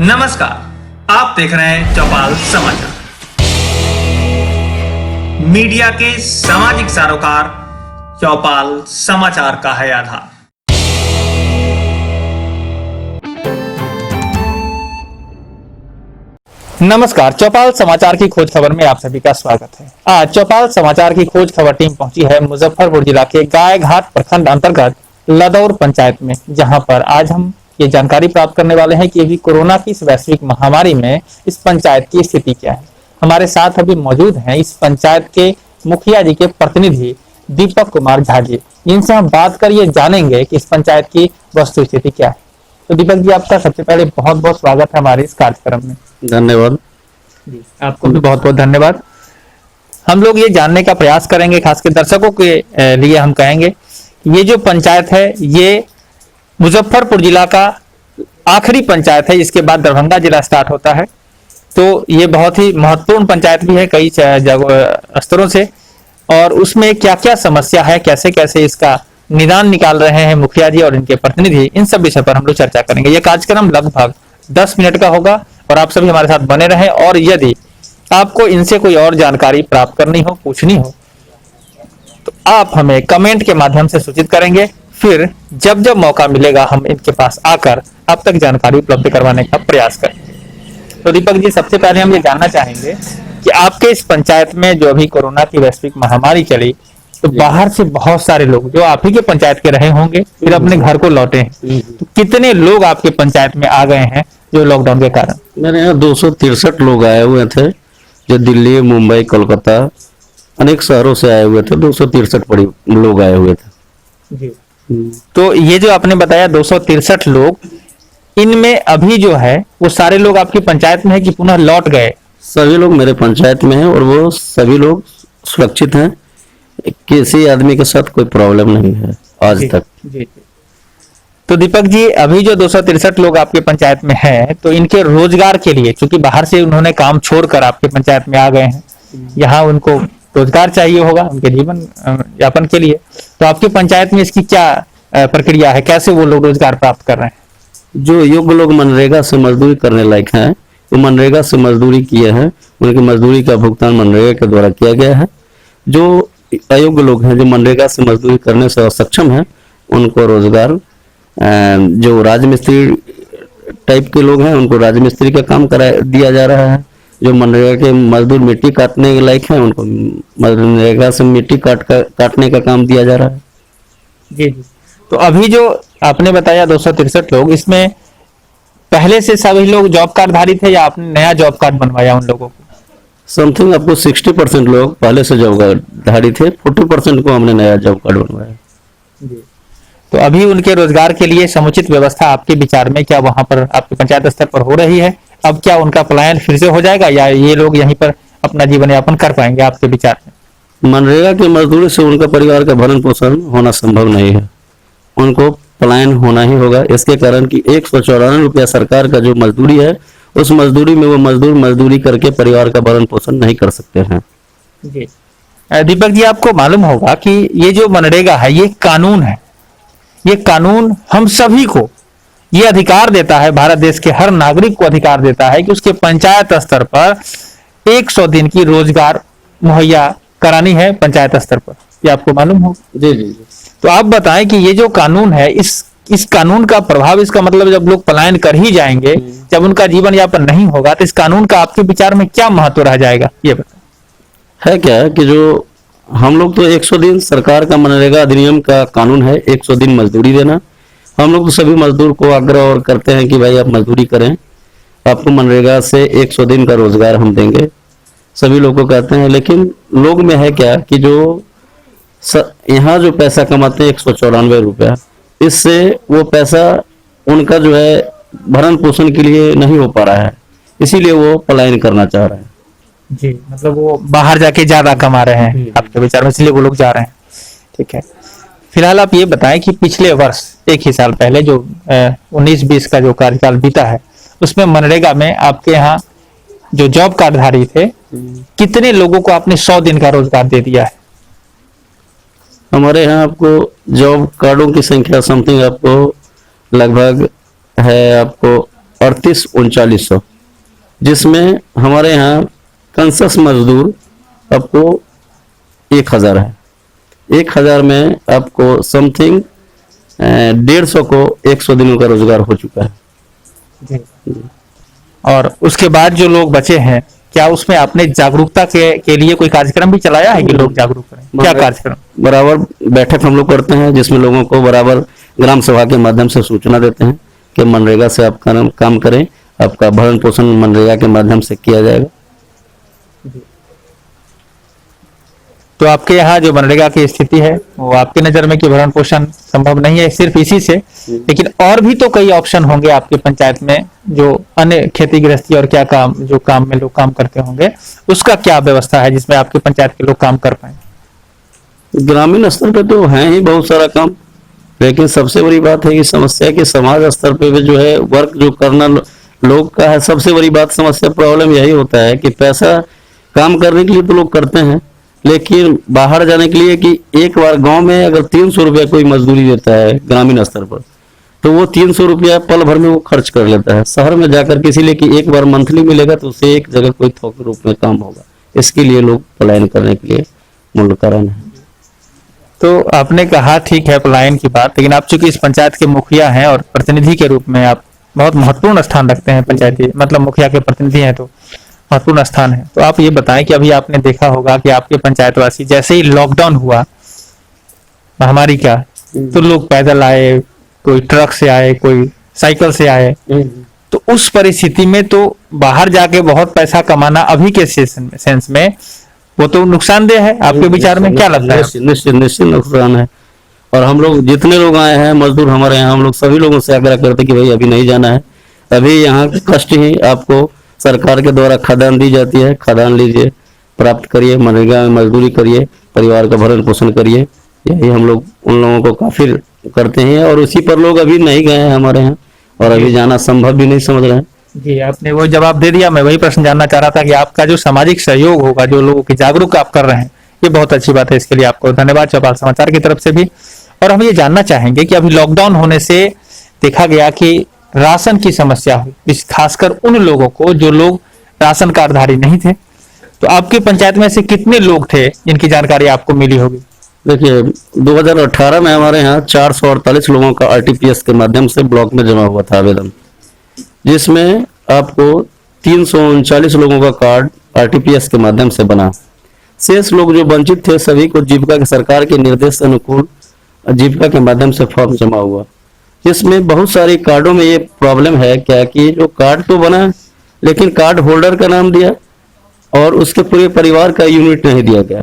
नमस्कार, आप देख रहे हैं चौपाल समाचार। मीडिया के सामाजिक सरोकार चौपाल समाचार का है आधार। नमस्कार, चौपाल समाचार की खोज खबर में आप सभी का स्वागत है। आज चौपाल समाचार की खोज खबर टीम पहुंची है मुजफ्फरपुर जिला के गायघाट प्रखंड अंतर्गत लदौर पंचायत में, जहां पर आज हम ये जानकारी प्राप्त करने वाले हैं कि अभी कोरोना की इस वैश्विक महामारी में इस पंचायत की स्थिति क्या है। हमारे साथ अभी मौजूद हैं इस पंचायत के मुखिया जी के प्रतिनिधि दीपक कुमार झा जी, जिनसे हम बात कर ये जानेंगे कि इस पंचायत की वस्तु स्थिति क्या है। तो दीपक जी, आपका सबसे पहले बहुत बहुत स्वागत है हमारे इस कार्यक्रम में। धन्यवाद जी, आपको भी बहुत बहुत धन्यवाद। हम लोग ये जानने का प्रयास करेंगे, खासकर दर्शकों के लिए हम कहेंगे कि ये जो पंचायत है ये मुजफ्फरपुर जिला का आखिरी पंचायत है, इसके बाद दरभंगा जिला स्टार्ट होता है। तो ये बहुत ही महत्वपूर्ण पंचायत भी है कई स्तरों से, और उसमें क्या क्या समस्या है, कैसे कैसे इसका निदान निकाल रहे हैं मुखिया जी और इनके प्रतिनिधि, इन सब विषय पर हम लोग चर्चा करेंगे। ये कार्यक्रम लगभग 10 मिनट का होगा और आप सभी हमारे साथ बने रहें। और यदि आपको इनसे कोई और जानकारी प्राप्त करनी हो, पूछनी हो, तो आप हमें कमेंट के माध्यम से सूचित करेंगे। फिर जब जब मौका मिलेगा हम इनके पास आकर आप तक जानकारी उपलब्ध करवाने का प्रयास करेंगे। तो दीपक जी, सबसे पहले हम ये जानना चाहेंगे कि आपके इस पंचायत में जो अभी कोरोना की वैश्विक महामारी चली, तो बाहर से बहुत सारे लोग जो आप ही के पंचायत के रहे होंगे फिर अपने घर को लौटे हैं, तो कितने लोग आपके पंचायत में आ गए हैं जो लॉकडाउन के कारण? मेरे यहाँ 263 लोग आए हुए थे, जो दिल्ली, मुंबई, कोलकाता, अनेक शहरों से आए हुए थे। 263 लोग आए हुए थे जी। तो ये जो आपने बताया 263 लोग, इनमें अभी जो है वो सारे लोग आपकी पंचायत में है कि पुनः लौट गए? सभी लोग मेरे पंचायत में हैं और वो सभी लोग सुरक्षित हैं। किसी आदमी के साथ कोई प्रॉब्लम नहीं है आज तक। जी। तो दीपक जी, अभी जो 263 लोग आपके पंचायत में हैं, तो इनके रोजगार के लिए, क्योंकि बाहर से उन्होंने काम छोड़कर आपके पंचायत में आ गए हैं, यहाँ उनको रोजगार चाहिए होगा उनके जीवन यापन के लिए, तो आपकी पंचायत में इसकी क्या प्रक्रिया है, कैसे वो लोग रोजगार प्राप्त कर रहे हैं? जो योग्य लोग मनरेगा से मजदूरी करने लायक हैं, वो मनरेगा से मजदूरी किए हैं, उनकी मजदूरी का भुगतान मनरेगा के द्वारा किया गया है। जो अयोग्य लोग हैं, जो मनरेगा से मजदूरी करने से असक्षम हैं, उनको रोजगार, जो राजमिस्त्री टाइप के लोग हैं उनको राजमिस्त्री का काम करा दिया जा रहा है। जो मनरेगा के मजदूर मिट्टी काटने के लायक हैं, उनको मनरेगा से मिट्टी काटने का काम दिया जा रहा है। जी। तो अभी जो आपने बताया 263 लोग, इसमें पहले से सभी लोग जॉब कार्ड धारी थे या आपने नया जॉब कार्ड बनवाया उन लोगों को? समथिंग आपको 60% लोग पहले से जॉब कार्ड धारी थे, 40% को हमने नया जॉब कार्ड बनवाया। जी। तो अभी उनके रोजगार के लिए समुचित व्यवस्था आपके विचार में क्या वहां पर आपके पंचायत स्तर पर हो रही है? अब क्या उनका पलायन फिर से हो जाएगा या ये लोग यहीं पर अपना जीवन यापन कर पाएंगे आपके विचार में? मनरेगा की मजदूरी से उनका परिवार का भरण पोषण होना संभव नहीं है, उनको पलायन होना ही होगा। इसके कारण कि 194 रुपया सरकार का जो मजदूरी है, उस मजदूरी में वो मजदूर मजदूरी करके परिवार का भरण पोषण नहीं कर सकते हैं। जी। दीपक जी, आपको मालूम होगा कि ये जो मनरेगा है ये कानून है। ये कानून हम सभी को ये अधिकार देता है, भारत देश के हर नागरिक को अधिकार देता है कि उसके पंचायत स्तर पर 100 दिन की रोजगार मुहैया करानी है पंचायत स्तर पर। ये आपको मालूम हो? जी जी जी। तो आप बताएं कि ये जो कानून है, इस कानून का प्रभाव, इसका मतलब जब लोग पलायन कर ही जाएंगे, जब उनका जीवन यापन नहीं होगा, तो इस कानून का आपके विचार में क्या महत्व रह जाएगा, ये बताएं। है क्या कि जो हम लोग तो 100 दिन सरकार का मनरेगा अधिनियम का कानून है 100 दिन मजदूरी देना। हम लोग तो सभी मजदूर को आग्रह और करते हैं कि भाई आप मजदूरी करें, आपको मनरेगा से 100 दिन का रोजगार हम देंगे, सभी लोग को कहते हैं। लेकिन लोग में है क्या कि जो यहाँ जो पैसा कमाते हैं 194 रुपया, इससे वो पैसा उनका जो है भरण पोषण के लिए नहीं हो पा रहा है, इसीलिए वो पलायन करना चाह रहे हैं। जी, मतलब वो बाहर जाके ज्यादा कमा रहे हैं आपके विचार में, इसलिए वो लोग जा रहे हैं। ठीक है, फिलहाल आप ये बताएं कि पिछले वर्ष एक ही साल पहले जो 19-20 का जो कार्यकाल बीता है, उसमें मनरेगा में आपके यहाँ जो जॉब कार्डधारी थे, कितने लोगों को आपने 100 दिन का रोजगार दे दिया है? हमारे यहाँ आपको जॉब कार्डों की संख्या समथिंग आपको लगभग है आपको 38-3900, जिसमें हमारे यहाँ कंसस मजदूर आपको 1000 है। 1000 में आपको समथिंग 150 को 100 दिनों का रोजगार हो चुका है। और उसके बाद जो लोग बचे हैं, क्या उसमें आपने जागरूकता के लिए कोई कार्यक्रम भी चलाया है कि लोग जागरूक करें? क्या कार्यक्रम? बराबर बैठक हम लोग करते हैं, जिसमें लोगों को बराबर ग्राम सभा के माध्यम से सूचना देते हैं कि मनरेगा से आप काम करें, आपका भरण पोषण मनरेगा के माध्यम से किया जाएगा। तो आपके यहाँ जो मनरेगा की स्थिति है वो आपकी नजर में कि भरण पोषण संभव नहीं है सिर्फ इसी से, लेकिन और भी तो कई ऑप्शन होंगे आपके पंचायत में जो अन्य खेती गृहस्थी और क्या काम, जो काम में लोग काम करते होंगे, उसका क्या व्यवस्था है जिसमें आपके पंचायत के लोग काम कर पाए? ग्रामीण स्तर पे तो है ही बहुत सारा काम, लेकिन सबसे बड़ी बात है कि समस्या कि समाज स्तर पे भी जो है वर्क जो करना लोग का है, सबसे बड़ी बात समस्या प्रॉब्लम यही होता है कि पैसा काम करने के लिए तो लोग करते हैं, लेकिन बाहर जाने के लिए कि एक बार गांव में अगर 300 रुपया कोई मजदूरी देता है ग्रामीण स्तर पर, तो वो 300 रुपया पल भर में वो खर्च कर लेता है। शहर में जाकर के इसीलिए कि एक बार मंथली मिलेगा तो उसे एक जगह कोई थोक रूप में काम होगा, इसके लिए लोग पलायन करने के लिए मूल कारण है। तो आपने कहा ठीक है पलायन की बात, लेकिन आप चूंकि इस पंचायत के मुखिया हैं और प्रतिनिधि के रूप में आप बहुत महत्वपूर्ण स्थान रखते हैं, पंचायती मतलब मुखिया के प्रतिनिधि हैं तो महत्वपूर्ण स्थान है। तो आप ये बताएं कि अभी आपने देखा होगा कि आपके पंचायतवासी जैसे ही लॉकडाउन हुआ महामारी का, तो लोग पैदल आए, कोई ट्रक से आए, कोई साइकिल से आए, तो उस परिस्थिति में तो बाहर जाके बहुत पैसा कमाना अभी के सेंस में वो तो नुकसानदेह है। आपके विचार में क्या लगता है? निश्चित नुकसान है। और हम लोग जितने लोग आए हैं मजदूर हमारे यहाँ, हम लोग सभी लोगों से आग्रह करते कि भाई अभी नहीं जाना है, अभी यहाँ कष्ट ही आपको सरकार के द्वारा खादान दी जाती है, खादान लीजिए, प्राप्त करिए, मनरेगा में मजदूरी करिए, परिवार का भरण पोषण करिए। यही हम लोग उन लोगों को काफी करते हैं और उसी पर लोग अभी नहीं गए हैं हमारे यहाँ और अभी जाना संभव भी नहीं समझ रहे हैं। जी, आपने वो जवाब दे दिया। मैं वही प्रश्न जानना चाह रहा था कि आपका जो सामाजिक सहयोग होगा, जो लोगों की जागरूक आप कर रहे हैं, ये बहुत अच्छी बात है। इसके लिए आपको धन्यवाद चौपाल समाचार की तरफ से भी। और हम ये जानना चाहेंगे कि अभी लॉकडाउन होने से देखा गया कि राशन की समस्या हुई, इस खासकर उन लोगों को जो लोग राशन कार्डधारी नहीं थे। तो आपकी पंचायत में से कितने लोग थे जिनकी जानकारी आपको मिली होगी? देखिए 2018 में हमारे यहाँ 448 लोगों का आरटीपीएस के माध्यम से ब्लॉक में जमा हुआ था आवेदन, जिसमें आपको 339 लोगों का कार्ड आरटीपीएस के माध्यम से बना। शेष लोग जो वंचित थे सभी को जीविका के सरकार के निर्देश अनुकूल जीविका के माध्यम से फॉर्म जमा हुआ, जिसमें बहुत सारे कार्डों में ये प्रॉब्लम है क्या कि जो कार्ड तो बना लेकिन कार्ड होल्डर का नाम दिया और उसके पूरे परिवार का यूनिट नहीं दिया गया।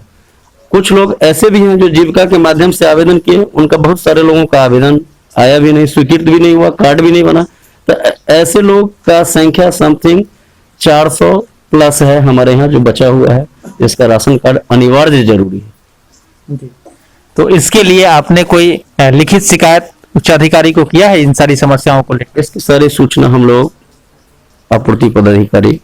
कुछ लोग ऐसे भी हैं जो जीविका के माध्यम से आवेदन किए, उनका बहुत सारे लोगों का आवेदन आया भी नहीं, स्वीकृत भी नहीं हुआ, कार्ड भी नहीं बना। तो ऐसे लोग का संख्या समथिंग 400 प्लस है हमारे यहाँ जो बचा हुआ है, जिसका राशन कार्ड अनिवार्य जरूरी है। तो इसके लिए आपने कोई लिखित शिकायत उच्च अधिकारी को किया है इन सारी समस्याओं को लेकर? इसकी सारी सूचना हम लोग आपूर्ति पदाधिकारी,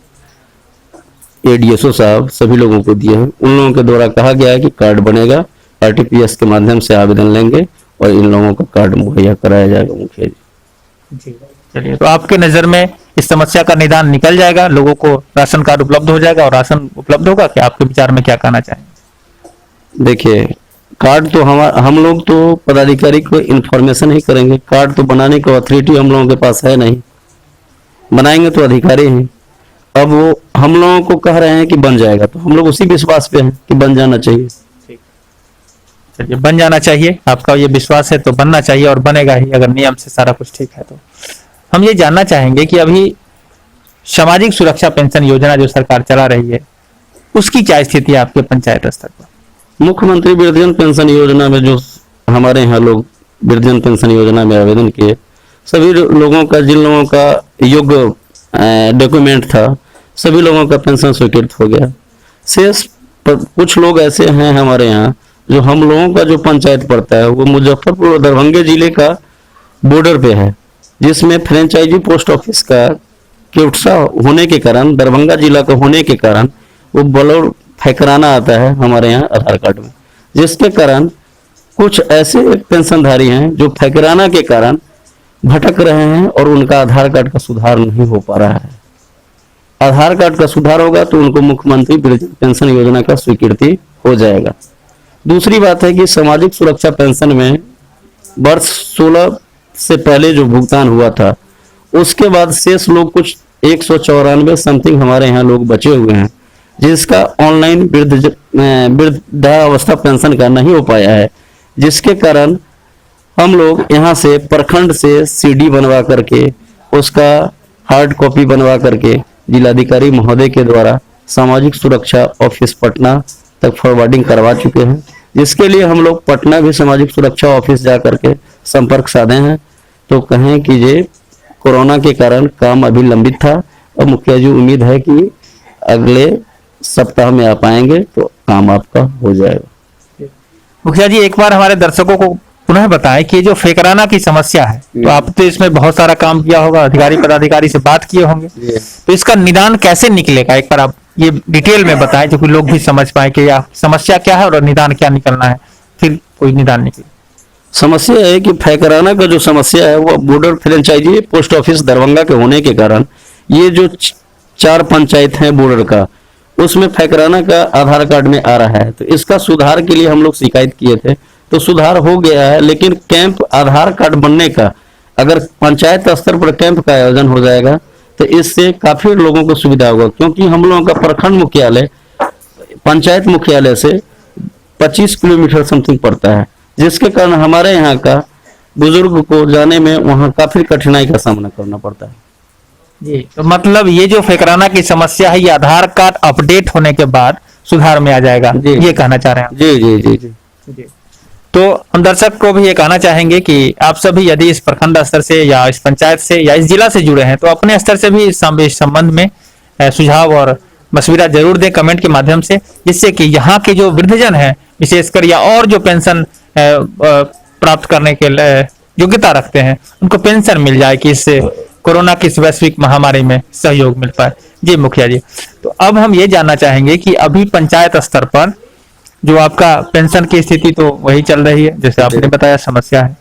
एडीएसओ साहब सभी लोगों को दिए हैं। उन लोगों के द्वारा कहा गया है कि कार्ड बनेगा, आरटीपीएस के माध्यम से आवेदन लेंगे और इन लोगों का कार्ड मुहैया कराया जाएगा मुखिया जी। चलिए, तो आपके नजर में इस समस्या का निदान निकल जाएगा, लोगों को राशन कार्ड उपलब्ध हो जाएगा और राशन उपलब्ध होगा? क्या आपके विचार में क्या कहना चाहेंगे? देखिए कार्ड तो हम लोग तो पदाधिकारी को इन्फॉर्मेशन ही करेंगे, कार्ड तो बनाने का अथॉरिटी हम लोगों के पास है नहीं, बनाएंगे तो अधिकारी हैं। अब वो हम लोगों को कह रहे हैं कि बन जाएगा, तो हम लोग उसी विश्वास पे हैं कि बन जाना चाहिए। चलिए, बन जाना चाहिए, आपका ये विश्वास है तो बनना चाहिए और बनेगा ही, अगर नियम से सारा कुछ ठीक है तो। हम ये जानना चाहेंगे कि अभी सामाजिक सुरक्षा पेंशन योजना जो सरकार चला रही है उसकी क्या स्थिति है आपके पंचायत स्तर पर? मुख्यमंत्री वृद्धजन पेंशन योजना में जो हमारे यहाँ लोग वृद्धजन पेंशन योजना में आवेदन किए, सभी लोगों का, जिन लोगों का योग्य डॉक्यूमेंट था, सभी लोगों का पेंशन स्वीकृत हो गया। शेष कुछ लोग ऐसे हैं हमारे यहाँ जो हम लोगों का जो पंचायत पड़ता है वो मुजफ्फरपुर और दरभंगा जिले का बॉर्डर पे है, जिसमें फ्रेंचाइजी पोस्ट ऑफिस का केवटसा होने के कारण, दरभंगा जिला का होने के कारण वो बलौर फैकराना आता है हमारे यहाँ आधार कार्ड में, जिसके कारण कुछ ऐसे पेंशनधारी हैं जो फैकराना के कारण भटक रहे हैं और उनका आधार कार्ड का सुधार नहीं हो पा रहा है। आधार कार्ड का सुधार होगा तो उनको मुख्यमंत्री वृद्ध पेंशन योजना का स्वीकृति हो जाएगा। दूसरी बात है कि सामाजिक सुरक्षा पेंशन में वर्ष 16 से पहले जो भुगतान हुआ था उसके बाद शेष लोग कुछ 194 समथिंग हमारे यहाँ लोग बचे हुए हैं, जिसका ऑनलाइन वृद्धावस्था पेंशन का नहीं हो पाया है, जिसके कारण हम लोग यहाँ से प्रखंड से सीडी बनवा करके उसका हार्ड कॉपी बनवा करके जिलाधिकारी महोदय के द्वारा सामाजिक सुरक्षा ऑफिस पटना तक फॉरवर्डिंग करवा चुके हैं, जिसके लिए हम लोग पटना भी सामाजिक सुरक्षा ऑफिस जा करके संपर्क साधे हैं। तो कहें कि ये कोरोना के कारण काम अभी लंबित था और मुखिया जी उम्मीद है कि अगले सप्ताह में आप आएंगे तो काम आपका हो जाएगा। मुखिया जी, एक बार हमारे दर्शकों को पुनः बताएं कि ये जो फेकराना की समस्या है, तो आप तो इसमें बहुत सारा काम किया होगा, अधिकारी पदाधिकारी से बात किए होंगे, तो इसका निदान कैसे निकलेगा, एक बार आप ये डिटेल में बताएं जो कि लोग भी समझ पाए कि यह समस्या क्या है और निदान क्या निकलना है, फिर कोई निदान निकले। समस्या है कि फेकराना का जो समस्या है वो border franchisee post office Darbhanga के होने के कारण ये जो 4 पंचायत हैं बॉर्डर का, उसमें फेकराना का आधार कार्ड में आ रहा है। तो इसका सुधार के लिए हम लोग शिकायत किए थे, तो सुधार हो गया है, लेकिन कैंप आधार कार्ड बनने का अगर पंचायत स्तर पर कैंप का आयोजन हो जाएगा तो इससे काफी लोगों को सुविधा होगा, क्योंकि हम लोगों का प्रखंड मुख्यालय पंचायत मुख्यालय से 25 किलोमीटर समथिंग पड़ता है, जिसके कारण हमारे यहाँ का बुजुर्ग को जाने में वहाँ काफी कठिनाई का सामना करना पड़ता है। जी, तो मतलब ये जो फेकराना की समस्या है ये आधार कार्ड अपडेट होने के बाद सुधार में आ जाएगा, ये कहना चाह रहे हैं? जी जी जी जी जी। तो हम दर्शक को भी ये कहना चाहेंगे कि आप सभी यदि इस प्रखंड स्तर से या इस पंचायत से या इस जिला से जुड़े हैं तो अपने स्तर से भी इस संबंध में सुझाव और मशविरा जरूर दें कमेंट के माध्यम से, जिससे कि यहाँ के जो वृद्धजन है विशेषकर या और जो पेंशन प्राप्त करने के योग्यता रखते हैं उनको पेंशन मिल जाए, कि इससे कोरोना की इस वैश्विक महामारी में सहयोग मिल पाए। जी मुखिया जी, तो अब हम ये जानना चाहेंगे कि अभी पंचायत स्तर पर जो आपका पेंशन की स्थिति तो वही चल रही है जैसे आपने बताया समस्या है,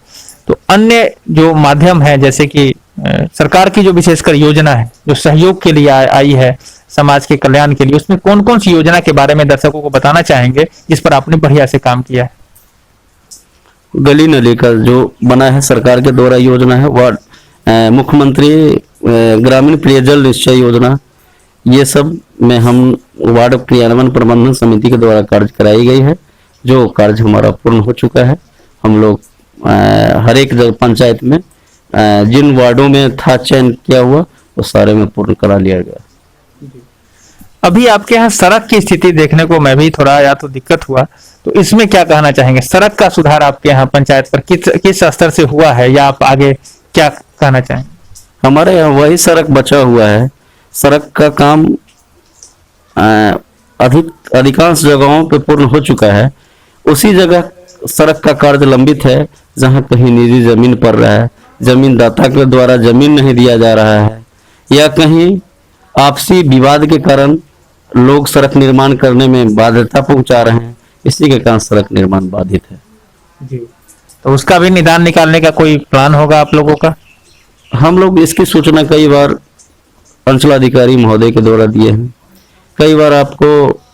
तो अन्य जो माध्यम है जैसे कि सरकार की जो विशेषकर योजना है जो सहयोग के लिए आई है समाज के कल्याण के लिए, उसमें कौन कौन सी योजना के बारे में दर्शकों को बताना चाहेंगे जिस पर आपने बढ़िया से काम किया है? गली नली का जो बना है सरकार के द्वारा योजना है, वह मुख्यमंत्री ग्रामीण पेयजल निश्चय योजना, ये सब में हम वार्ड क्रियान्वयन प्रबंधन समिति के द्वारा कार्य कराई गई है, जो कार्य हमारा पूर्ण हो चुका है। हम लोग हर एक पंचायत में जिन वार्डों में था चयन किया हुआ वो सारे में पूर्ण करा लिया गया। अभी आपके यहाँ सड़क की स्थिति देखने को मैं भी थोड़ा या तो दिक्कत हुआ, तो इसमें क्या कहना चाहेंगे? सड़क का सुधार आपके यहाँ पंचायत पर किस स्तर से हुआ है या आप आगे क्या कहना चाहेंगे? हमारे यहाँ वही सड़क बचा हुआ है, सड़क का काम अधिकांश जगहों पे पूर्ण हो चुका है। उसी जगह सड़क का कार्य लंबित है जहां कहीं निजी जमीन पड़ रहा है, जमीन दाता के द्वारा जमीन नहीं दिया जा रहा है, या कहीं आपसी विवाद के कारण लोग सड़क निर्माण करने में बाध्यता पहुंचा रहे हैं, इसी के कारण सड़क निर्माण बाधित है। जी, तो उसका भी निदान निकालने का कोई प्लान होगा आप लोगों का? हम लोग इसकी सूचना कई बार अंचलाधिकारी महोदय के द्वारा दिए हैं, कई बार आपको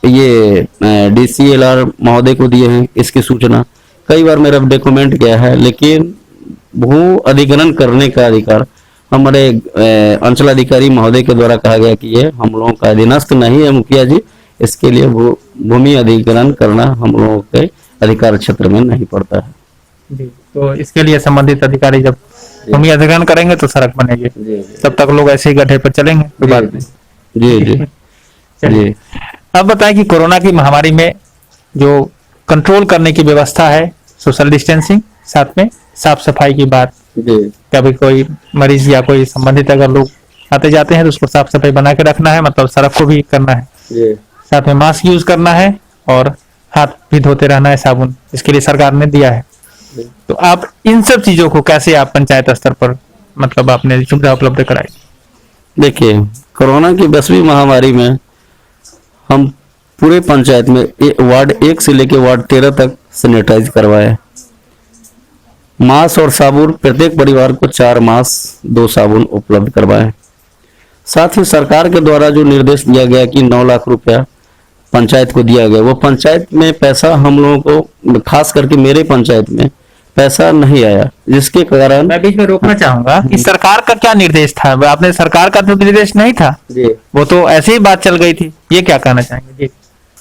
ये DCLR महोदय को दिए हैं इसकी सूचना, कई बार मेरा डॉक्यूमेंट गया है, लेकिन भू अधिग्रहण करने का अधिकार हमारे अंचलाधिकारी महोदय के द्वारा कहा गया कि ये हम लोगों का अधीनस्थ नहीं है मुखिया जी, इसके लिए भूमि अधिग्रहण करना हम लोगों के अधिकार क्षेत्र में नहीं पड़ता है। जी, तो इसके लिए संबंधित अधिकारी जब भूमि अधिग्रहण करेंगे तो सड़क बनेगी, तब तक लोग ऐसे ही गड्ढे पर चलेंगे तो बाद में। जी जी चलिए, अब बताएं कि कोरोना की महामारी में जो कंट्रोल करने की व्यवस्था है, सोशल डिस्टेंसिंग, साथ में साफ सफाई की बात, कभी कोई मरीज या कोई संबंधित अगर लोग आते जाते हैं तो उसको साफ सफाई बना के रखना है, मतलब सड़क को भी करना है, साथ में मास्क यूज करना है और हाथ भी धोते रहना है साबुन, इसके लिए सरकार ने दिया है। तो आप इन सब चीजों को कैसे आप पंचायत स्तर पर मतलब आपने सुविधा उपलब्ध कराई? देखिए, कोरोना की 10वीं महामारी में हम पूरे पंचायत में वार्ड 1 से लेकर वार्ड 13 तक सैनिटाइज करवाए, मास्क और साबुन प्रत्येक परिवार को 4 मास्क 2 साबुन उपलब्ध करवाएं। साथ ही सरकार के द्वारा जो निर्देश दिया गया कि 9 लाख रुपया पंचायत को दिया गया, वो पंचायत में पैसा हम लोगों को, खास करके मेरे पंचायत में पैसा नहीं आया, जिसके कारण मैं बीच में रोकना चाहूंगा कि सरकार का क्या निर्देश था? आपने सरकार का तो निर्देश नहीं था, जी वो तो ऐसे ही बात चल गई थी, ये क्या कहना चाहेंगे? जी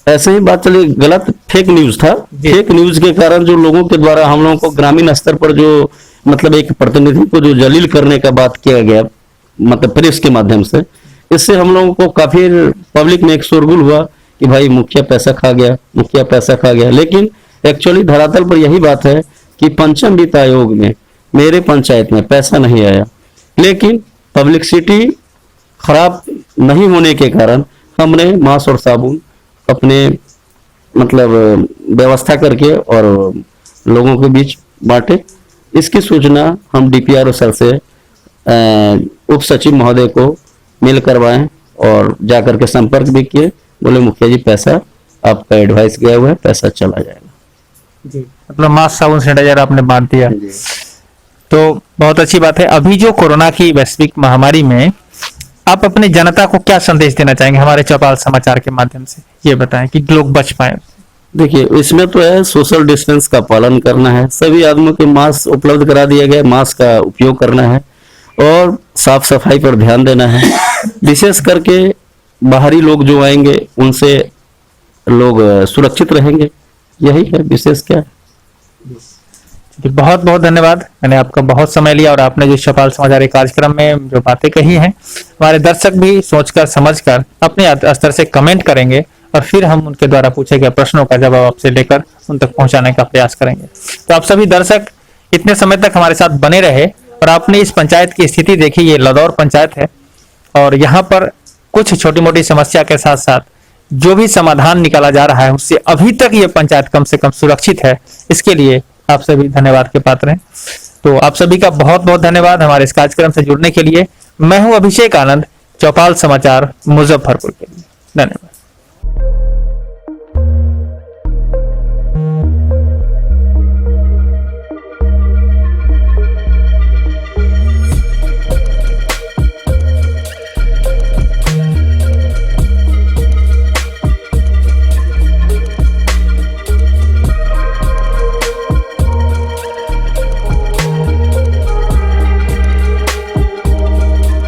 ऐसे ही बात चली, गलत फेक न्यूज था। जी। फेक न्यूज के कारण जो लोगों के द्वारा हम लोगों को ग्रामीण स्तर पर जो मतलब एक प्रतिनिधि को जो जलील करने का बात किया गया, मतलब प्रेस के माध्यम से, इससे हम लोगों को काफी पब्लिक में एक शोरगुल हुआ कि भाई मुखिया पैसा खा गया, मुखिया पैसा खा गया। लेकिन एक्चुअली धरातल पर यही बात है कि पंचम वित्त आयोग में मेरे पंचायत में पैसा नहीं आया, लेकिन पब्लिसिटी खराब नहीं होने के कारण हमने मांस और साबुन अपने मतलब व्यवस्था करके और लोगों के बीच बांटे। इसकी सूचना हम डीपीआरओ सर से उप सचिव महोदय को मेल करवाएं और जाकर के संपर्क भी किए। बोले मुखिया जी पैसा आपका एडवाइस गया हुआ है, पैसा चला जाएगा। जी, मतलब मास्क साबुन सैनिटाइजर आपने बांट दिया, तो बहुत अच्छी बात है। अभी जो कोरोना की वैश्विक महामारी में आप अपनी जनता को क्या संदेश देना चाहेंगे हमारे चौपाल समाचार के माध्यम से? ये बताएं कि लोग बच पाए। देखिए, इसमें तो है सोशल डिस्टेंस का पालन करना है, सभी आदमियों के मास्क उपलब्ध करा दिया गया, मास्क का उपयोग करना है और साफ सफाई पर ध्यान देना है। विशेष करके बाहरी लोग जो आएंगे उनसे लोग सुरक्षित रहेंगे, यही है विशेष क्या है। बहुत बहुत धन्यवाद, मैंने आपका बहुत समय लिया और आपने जो चौपाल समाचार के कार्यक्रम में जो बातें कही हैं, हमारे दर्शक भी सोचकर समझकर अपने स्तर से कमेंट करेंगे और फिर हम उनके द्वारा पूछे गए प्रश्नों का जवाब आपसे लेकर उन तक पहुंचाने का प्रयास करेंगे। तो आप सभी दर्शक इतने समय तक हमारे साथ बने रहे और आपने इस पंचायत की स्थिति देखी। ये लदौर पंचायत है और यहाँ पर कुछ छोटी मोटी समस्या के साथ साथ जो भी समाधान निकाला जा रहा है उससे अभी तक ये पंचायत कम से कम सुरक्षित है। इसके लिए आप सभी धन्यवाद के पात्र हैं। तो आप सभी का बहुत बहुत धन्यवाद हमारे इस कार्यक्रम से जुड़ने के लिए। मैं हूं अभिषेक आनंद, चौपाल समाचार मुजफ्फरपुर के लिए। धन्यवाद।